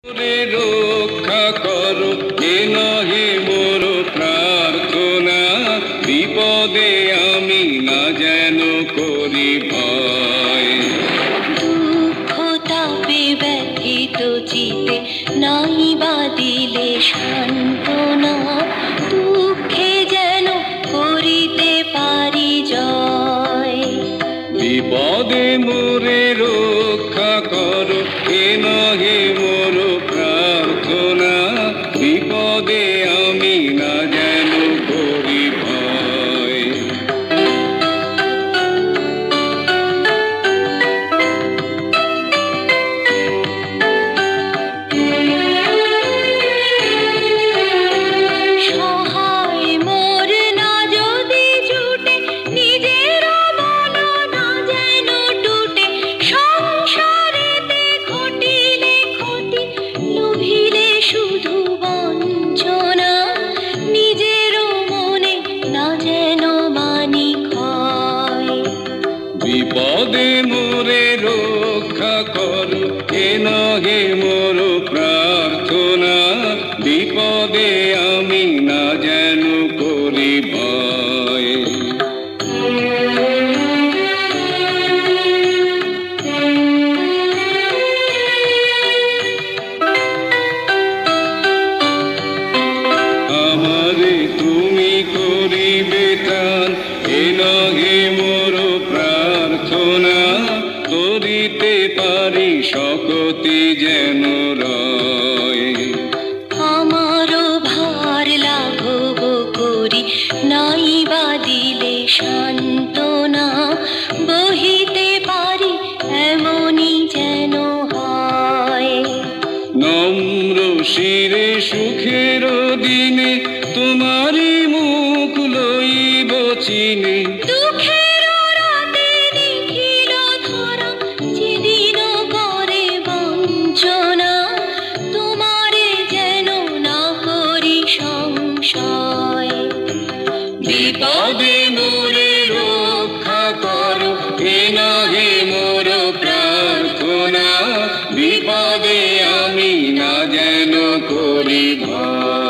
রক্ষা করো এ নহে মোর প্রার্থনা, বিপদে আমি না যেন করি ভয়। দুঃখ তাপে ব্যথিত চিতে নাই বা দিলে সান্ত্বনা, দুঃখে যেন করিতে পারি জয়। বিপদে মোরে রক্ষা করো এ নহে মোর প্রার্থনা, বিপদে আমি না যেন করি ভয়। সহায় মোর না যদি জুটে, নিজের মন না যেন টুটে, সংসারেতে ঘটিলে ক্ষতি, লোভিলে শুধু বঞ্চনা, নিজের মনে না যেন মানি ক্ষয়। বিপদে মোরে রক্ষা করো এ নহে মোর প্রার্থনা, বিপদে আমি না যেন করি ভয়। আমারে তুমি করিবে ত্রাণ এ নহে মোর প্রার্থনা, করিতে পারি শকতি যেন রয়। আমারও ভার লাঘব করি নাই বা দিলে সান্ত্বনা, বহিতে পারি এমনই যেন হয়। নম্র শিরে সুখের দিনে তোমারই মুখ লইব চিনে, দুঃখের রাতে নিখিল ধরা যেদিন করে বঞ্চনা, তোমারে যেন না করি সংশয়। বিপদে মোরে রক্ষা করো এ নহে মোর প্রার্থনা, বিপদে আমি না যেন করি ভয়।